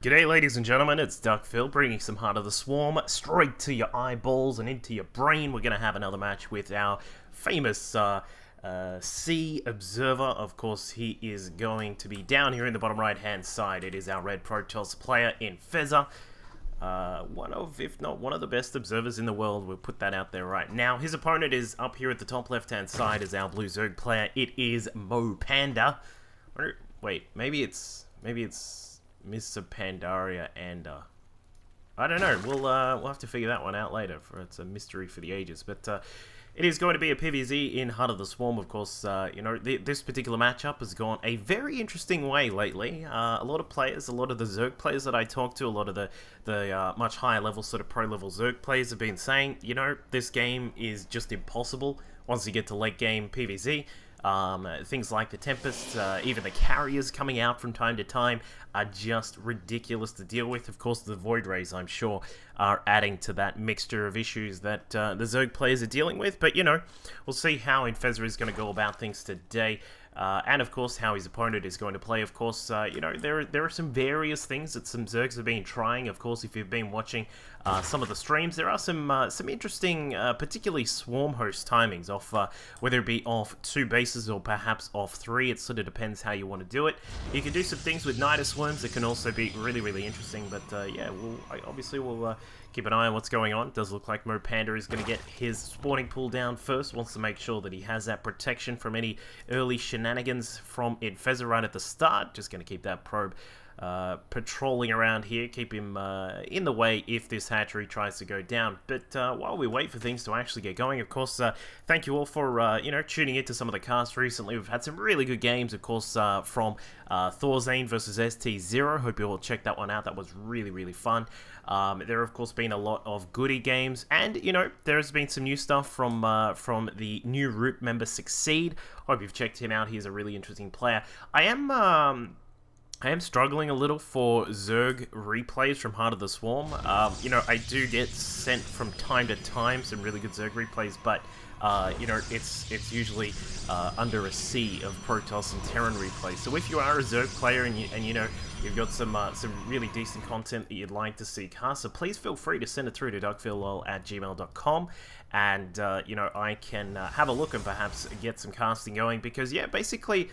G'day ladies and gentlemen, it's Duckphil bringing some Heart of the Swarm straight to your eyeballs and into your brain. We're going to have another match with our famous C Observer. Of course, he is going to be down here in the bottom right hand side. It is our Red Protoss player inFeZa. One of, if not one of the best observers in the world. We'll put that out there right now. His opponent is up here at the top left hand side is our Blue Zerg player. It is MoPanda. Wait, maybe it's Mr. Pandaria and I don't know. We'll have to figure that one out later. It's a mystery for the ages. But it is going to be a PvZ in Heart of the Swarm. Of course, you know, this particular matchup has gone a very interesting way lately. A lot of players, a lot of the Zerg players that I talk to, a lot of the much higher level sort of pro level Zerg players have been saying, you know, this game is just impossible once you get to late game PvZ. Things like the Tempest, even the carriers coming out from time to time are just ridiculous to deal with. Of course, the Void Rays, I'm sure, are adding to that mixture of issues that the Zerg players are dealing with. But, you know, we'll see how inFeZa is going to go about things today. And of course, how his opponent is going to play. Of course, you know, there are some various things that some Zergs have been trying. Of course, if you've been watching some of the streams, there are some interesting, particularly Swarm host timings off, whether it be off 2 bases or perhaps off 3. It sort of depends how you want to do it. You can do some things with Nidus Swarms that can also be really interesting. But yeah, obviously we'll keep an eye on what's going on. It does look like MoPanda is going to get his spawning pool down first. Wants to make sure that he has that protection from any early shenanigans from inFeZa right at the start. Just going to keep that probe patrolling around here, keep him in the way if this hatchery tries to go down. But while we wait for things to actually get going, of course, thank you all for you know, tuning into some of the casts recently. We've had some really good games, of course, from Thorzane versus ST0. Hope you all checked that one out. That was really fun. There have, of course, been a lot of goodie games, and, you know, there's been some new stuff from the new Root member Succeed. Hope you've checked him out. He's a really interesting player. I am struggling a little for Zerg replays from Heart of the Swarm. You know, I do get sent from time to time some really good Zerg replays, but you know, it's usually under a sea of Protoss and Terran replays. So if you are a Zerg player and you know, you've got some really decent content that you'd like to see cast, so please feel free to send it through to duckphillol@gmail.com, and you know, I can have a look and perhaps get some casting going, because yeah, basically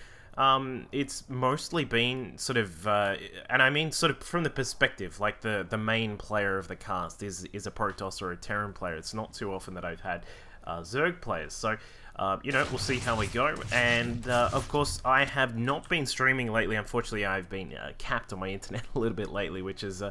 it's mostly been sort of, and I mean sort of from the perspective, like the main player of the cast is a Protoss or a Terran player. It's not too often that I've had Zerg players, so you know, we'll see how we go. And of course, I have not been streaming lately. Unfortunately, I've been capped on my internet a little bit lately, which has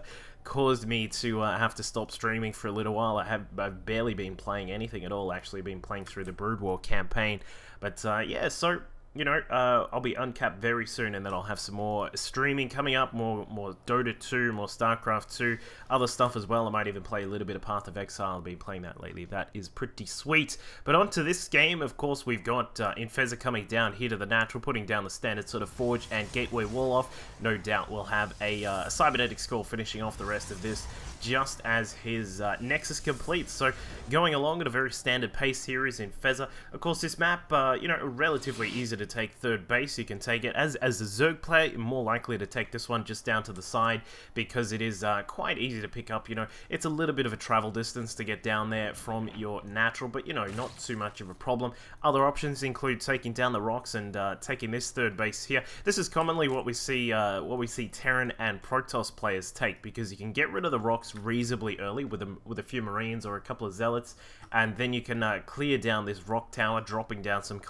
caused me to have to stop streaming for a little while. I've barely been playing anything at all. Actually, been playing through the Brood War campaign, but yeah, so you know, I'll be uncapped very soon, and then I'll have some more streaming coming up, more Dota 2, more StarCraft 2, other stuff as well. I might even play a little bit of Path of Exile. I've been playing that lately. That is pretty sweet. But on to this game, of course, we've got inFeZa coming down here to the natural, putting down the standard sort of Forge and Gateway wall off. No doubt we'll have a Cybernetic Skull finishing off the rest of this, just as his Nexus completes. So going along at a very standard pace here is inFeZa. Of course, this map, you know, relatively easy to take third base. You can take it as a Zerg player, you're more likely to take this one just down to the side, because it is quite easy to pick up. You know, it's a little bit of a travel distance to get down there from your natural, but you know, not too much of a problem. Other options include taking down the rocks and taking this third base here. This is commonly what we see Terran and Protoss players take, because you can get rid of the rocks reasonably early with a few Marines or a couple of Zealots, and then you can clear down this rock tower, dropping down some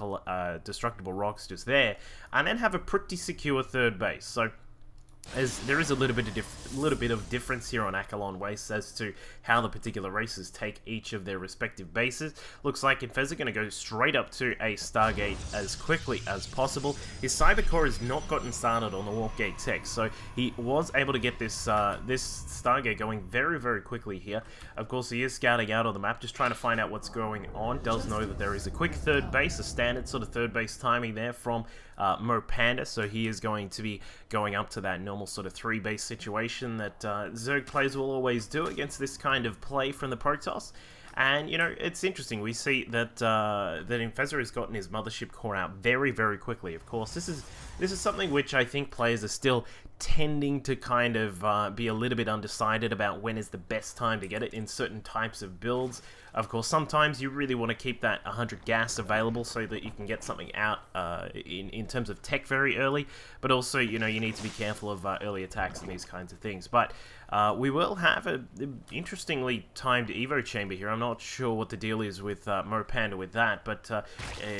destructible rocks just there, and then have a pretty secure third base. So as there is a little bit of difference here on Akalon Waste as to how the particular races take each of their respective bases. Looks like inFeZa are going to go straight up to a Stargate as quickly as possible. His Cybercore has not gotten started on the Warpgate tech, so he was able to get this this Stargate going very quickly here. Of course, he is scouting out on the map, just trying to find out what's going on. Does know that there is a quick third base, a standard sort of third base timing there from MoPanda, so he is going to be going up to that normal sort of 3 base situation that Zerg players will always do against this kind of play from the Protoss. And, you know, it's interesting. We see that that inFeZa has gotten his Mothership core out very quickly. Of course, this is something which I think players are still tending to kind of be a little bit undecided about when is the best time to get it in certain types of builds. Of course, sometimes you really want to keep that 100 gas available so that you can get something out in terms of tech very early, but also, you know, you need to be careful of early attacks and these kinds of things. But we will have an interestingly timed Evo chamber here. I'm not sure what the deal is with MoPanda with that, but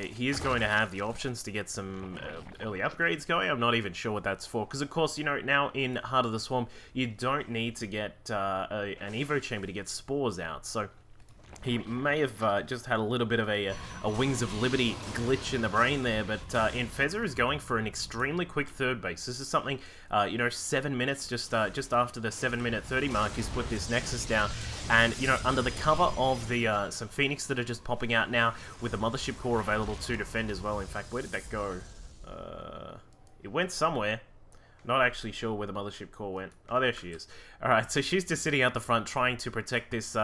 he is going to have the options to get some early upgrades going. I'm not even sure what that's for, because of course, you know, now in Heart of the Swarm, you don't need to get an Evo chamber to get spores out, so he may have just had a little bit of a Wings of Liberty glitch in the brain there, but inFeZa is going for an extremely quick third base. This is something, you know, 7 minutes, just after the 7-minute 30 mark, he's put this Nexus down. And, you know, under the cover of the some Phoenix that are just popping out now, with the Mothership Core available to defend as well. In fact, where did that go? It went somewhere. Not actually sure where the Mothership Core went. Oh, there she is. Alright, so she's just sitting out the front trying to protect this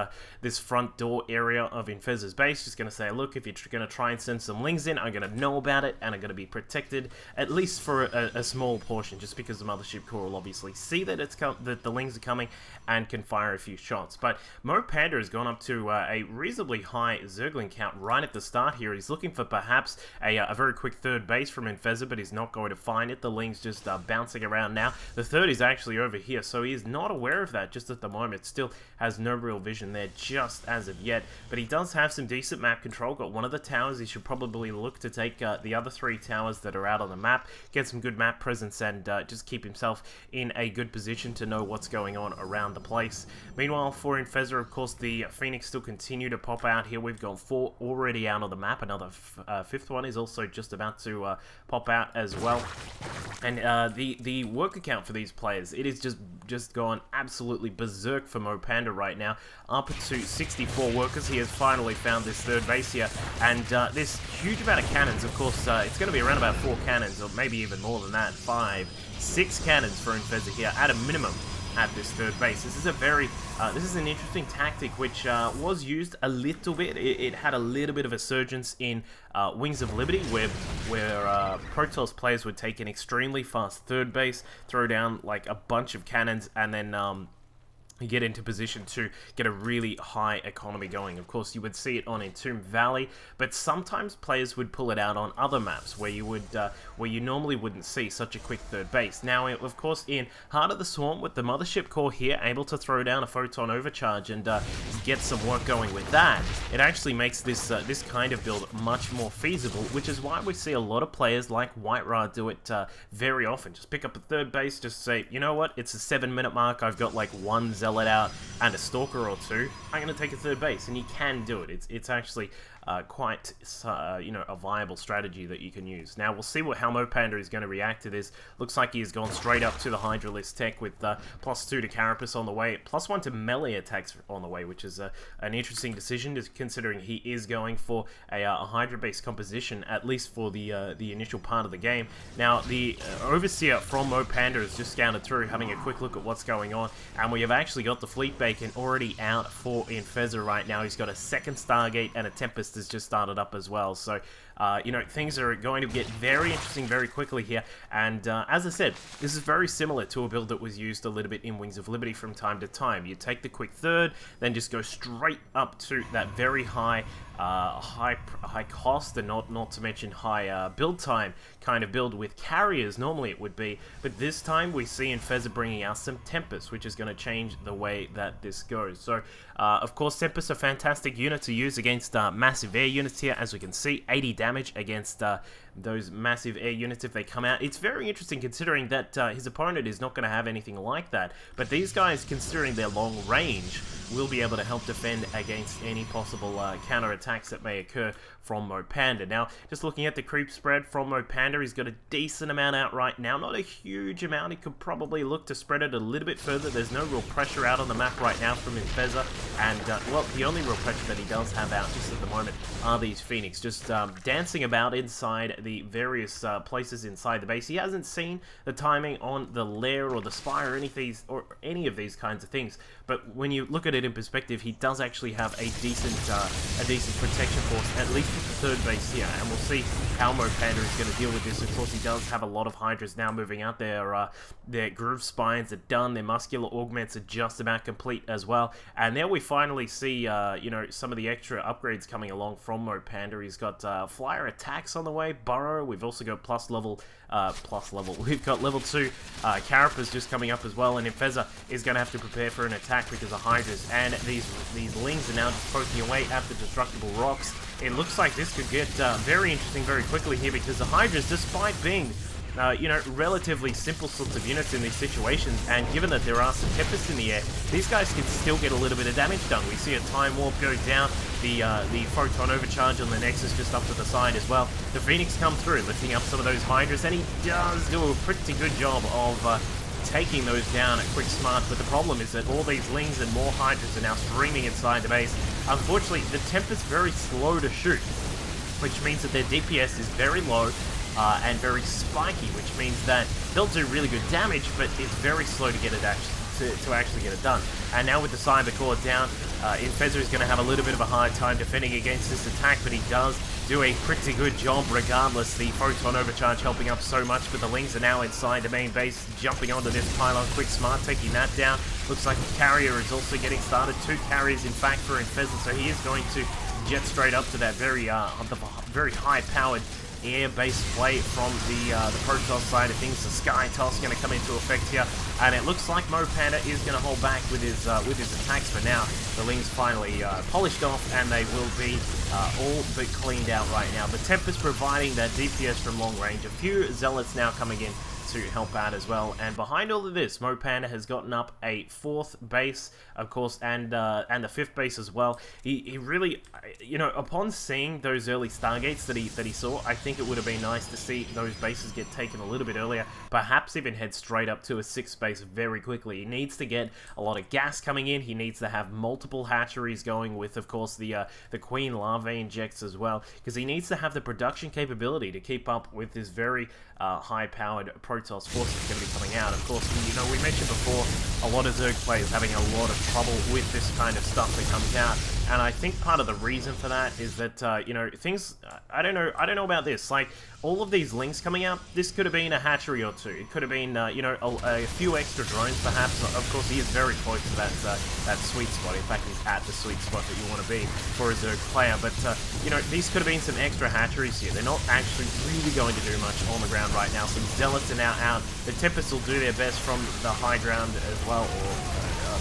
this front door area of inFeZa's base. Just going to say, look, if you're going to try and send some Lings in, I'm going to know about it, and I'm going to be protected, at least for a small portion, just because the Mothership Core will obviously see that that the Lings are coming and can fire a few shots. But MoPanda has gone up to a reasonably high Zergling count right at the start here. He's looking for perhaps a very quick third base from inFeZa, but he's not going to find it. The Lings just bouncing around now. The third is actually over here, so he is not aware of that just at the moment. Still has no real vision there just as of yet, but he does have some decent map control. Got one of the towers. He should probably look to take the other 3 towers that are out on the map, get some good map presence, and just keep himself in a good position to know what's going on around the place. Meanwhile, for inFeZa, of course, the Phoenix still continue to pop out here. We've got 4 already out on the map. Another 5th one is also just about to pop out as well. And the work account for these players, it is just gone absolutely berserk for MoPanda right now. Up to 64 workers. He has finally found this third base here, and this huge amount of cannons. Of course, it's going to be around about 4 cannons, or maybe even more than that. 5, 6 cannons for inFeZa here at a minimum at this third base. This is a very this is an interesting tactic which was used a little bit. It had a little bit of a surgence in Wings of Liberty, where Protoss players would take an extremely fast third base, throw down like a bunch of cannons, and then get into position to get a really high economy going. Of course, you would see it on Entomb Valley, but sometimes players would pull it out on other maps where you would where you normally wouldn't see such a quick third base. Now, of course, in Heart of the Swarm, with the Mothership Core here, able to throw down a Photon Overcharge and get some work going with that, it actually makes this this kind of build much more feasible, which is why we see a lot of players like White do it very often. Just pick up a third base, just say, you know what, it's a 7-minute mark, I've got like 1 Zealot out and a Stalker or 2, I'm going to take a third base, and you can do it. It's actually quite, you know, a viable strategy that you can use. Now, we'll see how MoPanda is going to react to this. Looks like he has gone straight up to the Hydralisk tech with +2 to Carapace on the way, +1 to melee attacks on the way, which is an interesting decision, just considering he is going for a Hydra-based composition, at least for the initial part of the game. Now, the Overseer from MoPanda has just scouted through, having a quick look at what's going on, and we have actually got the Fleet Bacon already out for inFeZa right now. He's got a 2nd Stargate, and a Tempest has just started up as well. So, you know, things are going to get very interesting very quickly here. And as I said, this is very similar to a build that was used a little bit in Wings of Liberty from time to time. You take the quick third, then just go straight up to that very high high cost, and not to mention high build time kind of build with carriers. Normally it would be, but this time we see inFeZa bringing out some Tempest, which is going to change the way that this goes. So of course, Tempest a fantastic unit to use against massive air units here. As we can see, 80 damage against those massive air units if they come out. It's very interesting considering that his opponent is not going to have anything like that, but these guys, considering their long range, will be able to help defend against any possible counter-attacks that may occur from MoPanda. Now, just looking at the creep spread from MoPanda, he's got a decent amount out right now. Not a huge amount. He could probably look to spread it a little bit further. There's no real pressure pressure out on the map right now from inFeZa, and, well, the only real pressure that he does have out just at the moment are these Phoenix, just dancing about inside the various places inside the base. He hasn't seen the timing on the lair or the spire or any of these kinds of things, but when you look at it in perspective, he does actually have a decent protection force, at least at the third base here, and we'll see how MoPanda is going to deal with this. Of course, he does have a lot of Hydras now moving out there. Their groove spines are done, their muscular augments are just about complete as well, and there we finally see, you know, some of the extra upgrades coming along from MoPanda. He's got flyer attacks on the way, burrow. We've also got we've got level 2 Carapace just coming up as well, and inFeZa is going to have to prepare for an attack because of Hydras, and these Lings are now just poking away at the destructible rocks. It looks like this could get very interesting very quickly here, because the Hydras, despite being you know, relatively simple sorts of units in these situations, and given that there are some Tempests in the air, these guys can still get a little bit of damage done. We see a Time Warp go down, the Photon Overcharge on the Nexus just up to the side as well. The Phoenix come through, lifting up some of those Hydras, and he does do a pretty good job of taking those down at quick smart, but the problem is that all these Lings and more Hydras are now streaming inside the base. Unfortunately, the Tempest's very slow to shoot, which means that their DPS is very low, and very spiky, which means that they'll do really good damage, but it's very slow to get it actually get it done. And now with the Cyber Core down, inFeZa is going to have a little bit of a hard time defending against this attack, but he does do a pretty good job regardless. The Photon Overcharge helping up so much, but the Lings are now inside the main base, jumping onto this pylon quick smart, taking that down. Looks like the carrier is also getting started. 2 carriers in fact for inFeZa, so he is going to jet straight up to that very high-powered air-based play from the Protoss side of things. The Sky Toss going to come into effect here, and it looks like MoPanda is going to hold back with his attacks for now. The Lings finally polished off, and they will be all but cleaned out right now. The Tempest providing that DPS from long range. A few Zealots now coming in to help out as well, and behind all of this, MoPanda has gotten up a 4th base, of course, and the 5th base as well. He really, you know, upon seeing those early Stargates that he saw, I think it would have been nice to see those bases get taken a little bit earlier, perhaps even head straight up to a 6th base very quickly. He needs to get a lot of gas coming in. He needs to have multiple hatcheries going with, of course, the Queen Larvae injects as well, because he needs to have the production capability to keep up with this very high-powered Protoss force that's going to be coming out. Of course, you know, we mentioned before, a lot of Zerg players having a lot of trouble with this kind of stuff that comes out, and I think part of the reason for that is that, you know, things, I don't know about this, like, all of these Lings coming out, this could have been a hatchery or 2, it could have been, you know, a few extra drones perhaps. Of course, he is very close to that sweet spot. In fact, he's at the sweet spot that you want to be for a Zerg player, but, you know, these could have been some extra hatcheries here. They're not actually really going to do much on the ground right now. Some Zealots are now out. The Tempests will do their best from the high ground as well, or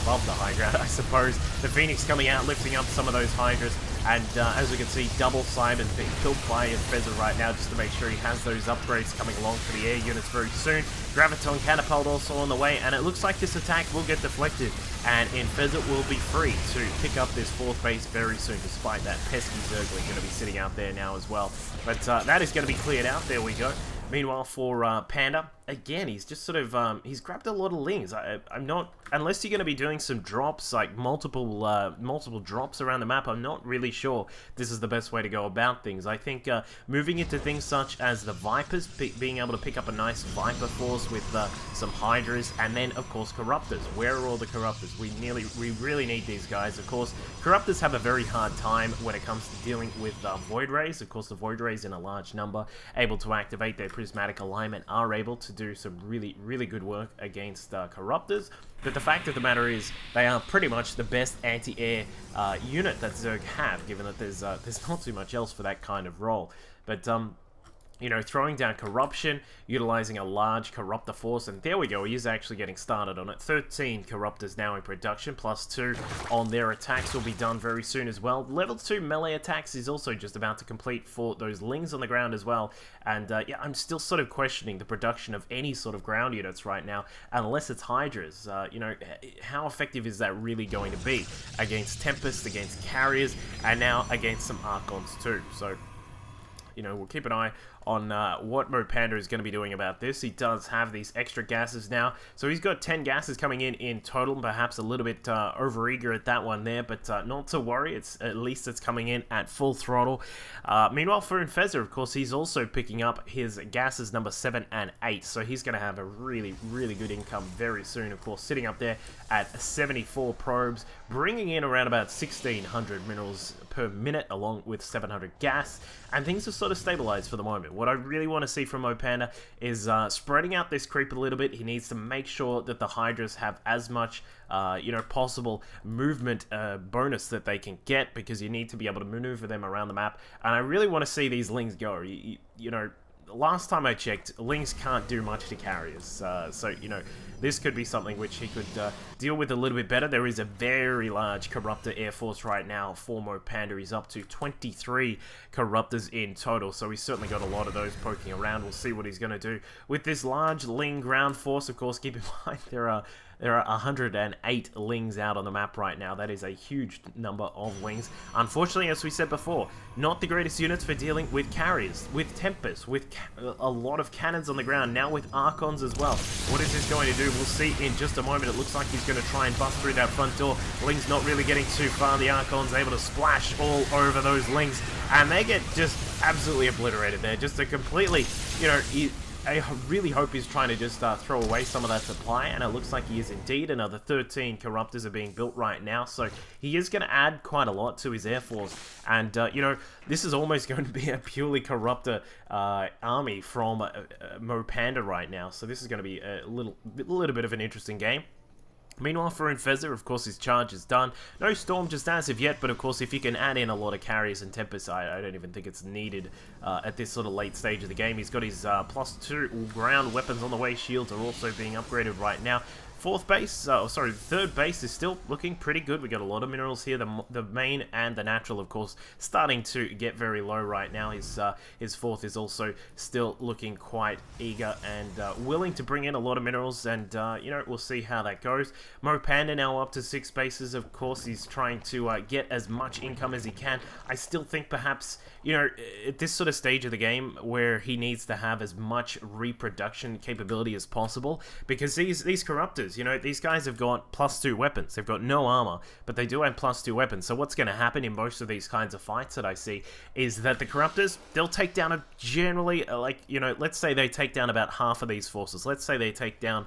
above the high ground, I suppose. The Phoenix coming out, lifting up some of those Hydras, and as we can see, double Simon being killed by inFeZa right now, just to make sure he has those upgrades coming along for the air units very soon. Graviton Catapult also on the way, and it looks like this attack will get deflected, and inFeZa will be free to pick up this 4th base very soon, despite that pesky Zergling going to be sitting out there now as well. But that is going to be cleared out. There we go. Meanwhile, for Panda, again, he's just sort of, he's grabbed a lot of Lings. I'm not, unless you're going to be doing some drops, like multiple drops around the map, I'm not really sure this is the best way to go about things. I think moving into things such as the Vipers, being able to pick up a nice Viper force with some Hydras, and then, of course, Corruptors. Where are all the Corruptors? We really need these guys. Of course, Corruptors have a very hard time when it comes to dealing with Void Rays. Of course, the Void Rays in a large number, able to activate their prismatic alignment, are able to do some really good work against Corruptors. But the fact of the matter is, they are pretty much the best anti-air unit that Zerg have, given that there's not too much else for that kind of role. But you know, throwing down Corruption, utilizing a large Corruptor force, and there we go, he is actually getting started on it. 13 Corruptors now in production, plus 2 on their attacks will be done very soon as well. Level 2 melee attacks is also just about to complete for those Lings on the ground as well. And yeah, I'm still sort of questioning the production of any sort of ground units right now, unless it's Hydras. You know, how effective is that really going to be against Tempests, against Carriers, and now against some Archons too? So, you know, we'll keep an eye on what MoPanda is going to be doing about this. He does have these extra gases now, so he's got 10 gases coming in total, perhaps a little bit overeager at that one there, but not to worry, at least it's coming in at full throttle. Meanwhile, for inFeZa, of course, he's also picking up his gases number 7 and 8, so he's going to have a really, really good income very soon, of course, sitting up there at 74 probes, bringing in around about 1,600 minerals per minute, along with 700 gas, and things have sort of stabilized for the moment. What I really want to see from MoPanda is spreading out this creep a little bit. He needs to make sure that the Hydras have as much possible movement bonus that they can get, because you need to be able to maneuver them around the map, and I really want to see these Lings go. You know, last time I checked, Lings can't do much to carriers, so, you know, this could be something which he could deal with a little bit better. There is a very large Corruptor Air Force right now for MoPanda. He's up to 23 Corruptors in total, so he's certainly got a lot of those poking around. We'll see what he's going to do with this large Ling ground force. Of course, keep in mind there are 108 Lings out on the map right now. That is a huge number of Lings. Unfortunately, as we said before, not the greatest units for dealing with carriers, with Tempest, with a lot of cannons on the ground, now with Archons as well. What is this going to do? We'll see in just a moment. It looks like he's going to try and bust through that front door. Ling's not really getting too far. The Archon's able to splash all over those Lings, and they get just absolutely obliterated there. Just a completely, you know, I really hope he's trying to just throw away some of that supply, and it looks like he is indeed. Another 13 Corruptors are being built right now, so he is going to add quite a lot to his Air Force, and, you know, this is almost going to be a purely Corruptor army from MoPanda right now, so this is going to be a little bit of an interesting game. Meanwhile, for inFeZa, of course, his charge is done. No Storm just as of yet, but of course, if you can add in a lot of carriers and Tempest, I don't even think it's needed at this sort of late stage of the game. He's got his +2 ground weapons on the way. Shields are also being upgraded right now. Third base is still looking pretty good. We got a lot of minerals here. The main and the natural, of course, starting to get very low right now. His fourth is also still looking quite eager and willing to bring in a lot of minerals, and you know, we'll see how that goes. MoPanda now up to 6 bases. Of course, he's trying to get as much income as he can. I still think perhaps, you know, at this sort of stage of the game where he needs to have as much reproduction capability as possible, because these Corruptors, you know, these guys have got +2 weapons. They've got no armor, but they do have +2 weapons. So what's going to happen in most of these kinds of fights that I see is that the Corruptors, they'll take down generally, like, you know, let's say they take down about half of these forces. Let's say they take down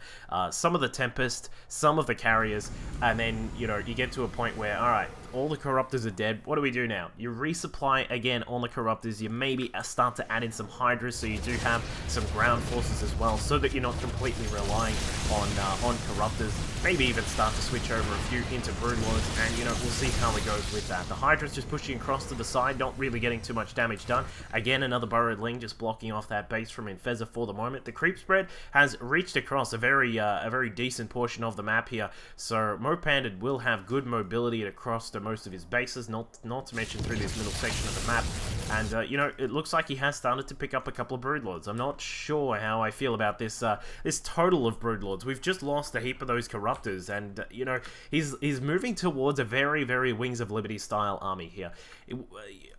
some of the Tempest, some of the carriers, and then, you know, you get to a point where, alright, all the Corruptors are dead. What do we do now? You resupply again on the Corruptors. You maybe start to add in some Hydras, so you do have some ground forces as well, so that you're not completely relying on Corruptors. Maybe even start to switch over a few into Broodlords, and, you know, we'll see how it goes with that. The Hydra's just pushing across to the side, not really getting too much damage done. Again, another Burrowed Ling just blocking off that base from inFeZa for the moment. The creep spread has reached across a very decent portion of the map here, so MoPanda will have good mobility across to most of his bases, not to mention through this middle section of the map. And, you know, it looks like he has started to pick up a couple of Broodlords. I'm not sure how I feel about this this total of Broodlords. We've just lost a heap of those Corruptors, and, you know, he's moving towards a very Wings of Liberty style army here.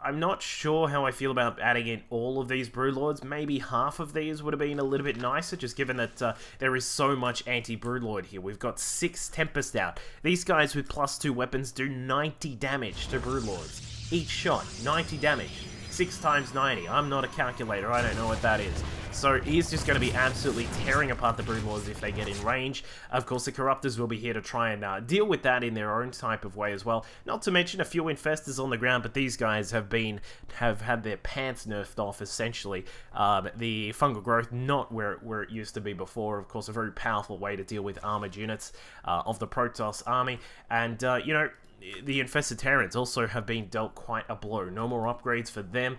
I'm not sure how I feel about adding in all of these Broodlords. Maybe half of these would have been a little bit nicer, just given that there is so much anti-Broodlord here. We've got 6 Tempest out. These guys with +2 weapons do 90 damage to Broodlords. Each shot, 90 damage. 6 times 90. I'm not a calculator, I don't know what that is. So he's just going to be absolutely tearing apart the Broodlords if they get in range. Of course, the Corruptors will be here to try and deal with that in their own type of way as well. Not to mention a few Infestors on the ground, but these guys have had their pants nerfed off, essentially. The fungal growth not where it used to be before. Of course, a very powerful way to deal with armored units of the Protoss army. And, you know, the infested Terrans also have been dealt quite a blow. No more upgrades for them.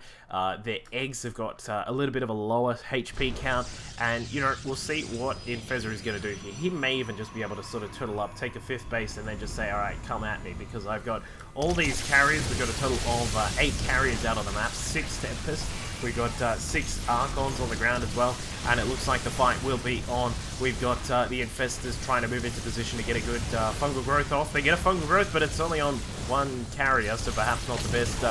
Their eggs have got a little bit of a lower HP count, and, you know, we'll see what inFeZa is going to do here. He may even just be able to sort of turtle up, take a 5th base, and then just say, alright, come at me, because I've got all these carriers. We've got a total of 8 carriers out on the map, 6 Tempest. We've got 6 Archons on the ground as well, and it looks like the fight will be on. We've got the Infestors trying to move into position to get a good fungal growth off. They get a fungal growth, but it's only on 1 carrier, so perhaps not the best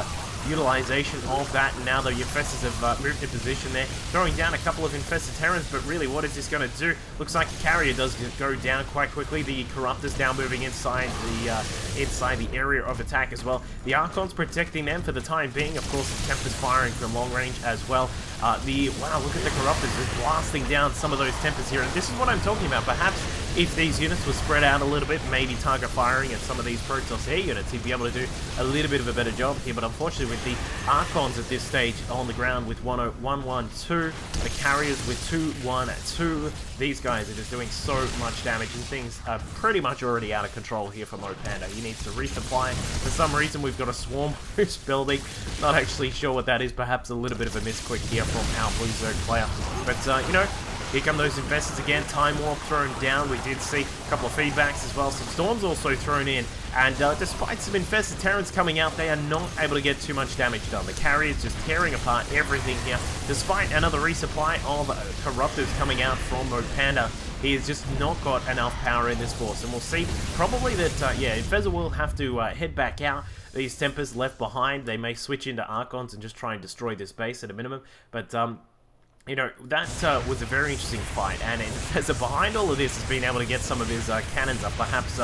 utilization of that. And now the infestors have moved in position there, throwing down a couple of infested Terrans, but really what is this going to do? Looks like the carrier does go down quite quickly. The Corruptor's now moving inside the area of attack as well. The Archon's protecting them for the time being. Of course, the Temper's firing from long range as well. Wow, look at the Corruptors just blasting down some of those Tempers here. And this is what I'm talking about. Perhaps if these units were spread out a little bit, maybe target firing at some of these Protoss air units, he'd be able to do a little bit of a better job here. But unfortunately, with the Archons at this stage on the ground with 1-1-1-2, the carriers with 2-1-2, these guys are just doing so much damage, and things are pretty much already out of control here for MoPanda. He needs to resupply. For some reason, we've got a swarm who's building. Not actually sure what that is. Perhaps a little bit of a misclick here from our Blue Zerg player. But, you know, here come those infestors again. Time Warp thrown down. We did see a couple of feedbacks as well. Some storms also thrown in. And despite some infested Terrans coming out, they are not able to get too much damage done. The carrier's just tearing apart everything here. Despite another resupply of Corruptors coming out from MoPanda, he has just not got enough power in this force. And we'll see probably that, yeah, inFeZa will have to head back out. These Tempers left behind, they may switch into Archons and just try and destroy this base at a minimum. But, you know, that was a very interesting fight, and inFeZa behind all of this has been able to get some of his cannons up. Perhaps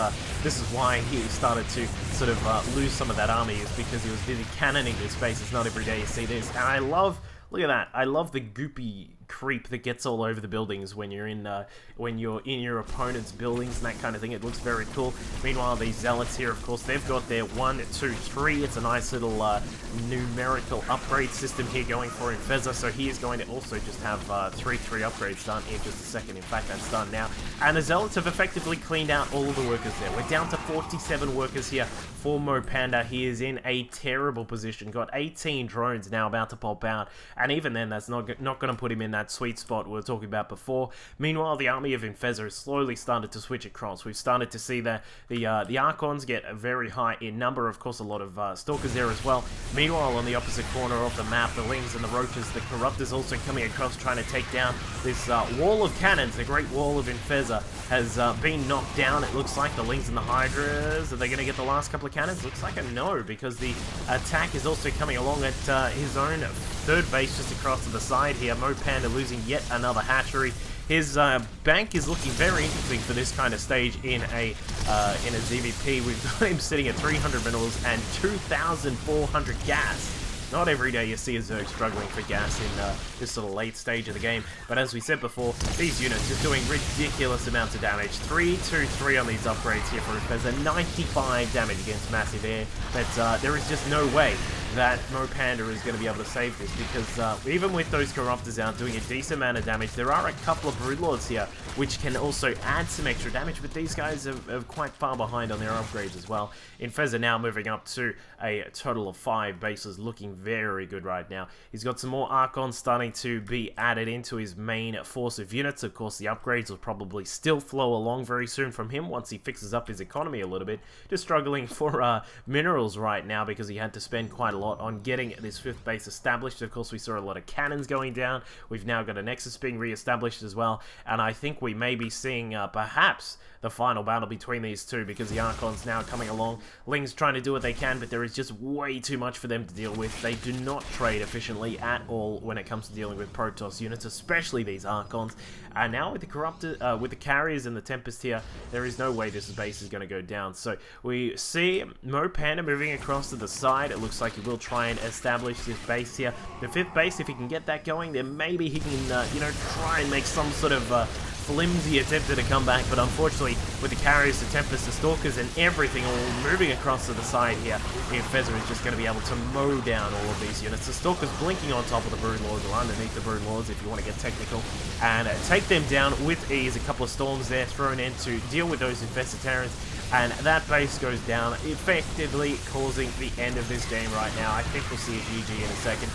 this is why he started to sort of lose some of that army, is because he was busy cannoning this base. It's not every day you see this, and I love, look at that, I love the goopy creep that gets all over the buildings when you're in your opponent's buildings and that kind of thing. It looks very cool. Meanwhile, these Zealots here, of course, they've got their 1, 2, 3. It's a nice little numerical upgrade system here going for inFeZa, so he is going to also just have 3 upgrades done in just a second. In fact, that's done now. And the Zealots have effectively cleaned out all of the workers there. We're down to 47 workers here for MoPanda. He is in a terrible position. Got 18 drones now about to pop out, and even then, that's not going to put him in that sweet spot we were talking about before. Meanwhile, the army of inFeZa has slowly started to switch across. We've started to see that the Archons get a very high in number. Of course, a lot of Stalkers there as well. Meanwhile, on the opposite corner of the map, the Lings and the Roaches, the Corruptors also coming across trying to take down this wall of cannons. The Great Wall of inFeZa has been knocked down. It looks like the Lings and the Hydras, are they going to get the last couple of cannons? Looks like a no, because the attack is also coming along at his own third base just across to the side here. MoPanda losing yet another hatchery. His bank is looking very interesting for this kind of stage in a ZVP. We've got him sitting at 300 minerals and 2,400 gas. Not every day you see a Zerg struggling for gas in this sort of late stage of the game, but as we said before, these units are doing ridiculous amounts of damage. 3-2-3 on these upgrades here for inFeZa, 95 damage against massive air, but there is just no way that MoPanda is going to be able to save this, because even with those Corruptors out doing a decent amount of damage, there are a couple of Broodlords here which can also add some extra damage, but these guys are quite far behind on their upgrades as well. inFeZa now moving up to a total of 5 bases, looking very good right now. He's got some more Archons starting to be added into his main force of units. Of course, the upgrades will probably still flow along very soon from him once he fixes up his economy a little bit. Just struggling for minerals right now because he had to spend quite a lot on getting this 5th base established. Of course, we saw a lot of cannons going down. We've now got a Nexus being re-established as well, and I think we may be seeing perhaps the final battle between these two, because the Archon's now coming along. Ling's trying to do what they can, but there is just way too much for them to deal with. They do not trade efficiently at all when it comes to dealing with Protoss units, especially these Archons. And now with the carriers and the Tempest here, there is no way this base is going to go down. So we see MoPanda moving across to the side. It looks like he will try and establish this base here. The 5th base, if he can get that going, then maybe he can, you know, try and make some sort of flimsy attempt at a comeback, but unfortunately, with the carriers, the Tempest, the Stalkers, and everything all moving across to the side here, inFeZa is just going to be able to mow down all of these units. The Stalkers blinking on top of the Broodlords, or underneath the Broodlords if you want to get technical, and take them down with ease. A couple of storms there thrown in to deal with those infested Terrans, and that base goes down, effectively causing the end of this game right now. I think we'll see a GG in a second,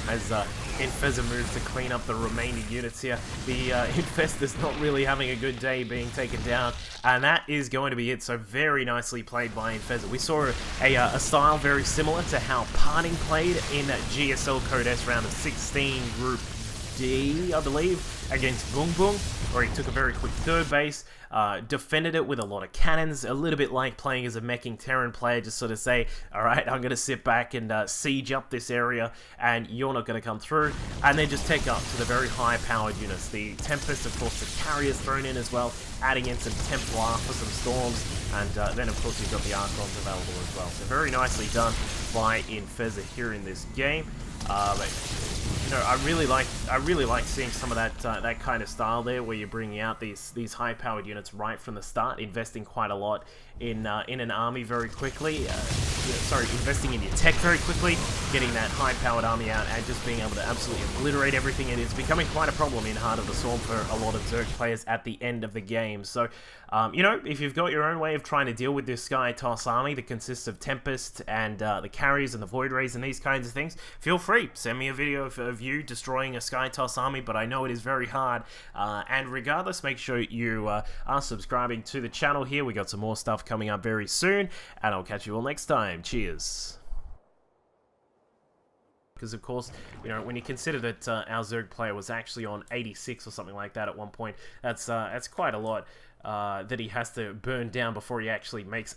as inFeZa moves to clean up the remaining units here. The infestor's not really having a good day being taken down, and that is going to be it. So very nicely played by inFeZa. We saw a style very similar to how Parting played in GSL Code S round of 16 group D, I believe, against Boom Boom, where he took a very quick third base, defended it with a lot of cannons, a little bit like playing as a meching Terran player, just sort of say, alright, I'm going to sit back and siege up this area, and you're not going to come through, and then just take up to the very high-powered units. The Tempest, of course, the Carrier's thrown in as well, adding in some Templar for some Storms, and then, of course, you've got the Archons available as well. So very nicely done by inFeZa here in this game. You know, I really like seeing some of that kind of style there, where you're bringing out these high-powered units right from the start, investing quite a lot in an army very quickly. Investing in your tech very quickly, getting that high-powered army out, and just being able to absolutely obliterate everything. And it's becoming quite a problem in Heart of the Swarm for a lot of Zerg players at the end of the game. So, you know, if you've got your own way of trying to deal with this Sky Toss army that consists of Tempest and the Carriers and the Void Rays and these kinds of things, feel free. Send me a video of you destroying a Sky Toss army, but I know it is very hard. And regardless, make sure you are subscribing to the channel here. We got some more stuff coming up very soon, and I'll catch you all next time. Cheers. Because, of course, you know, when you consider that our Zerg player was actually on 86 or something like that at one point, that's quite a lot that he has to burn down before he actually makes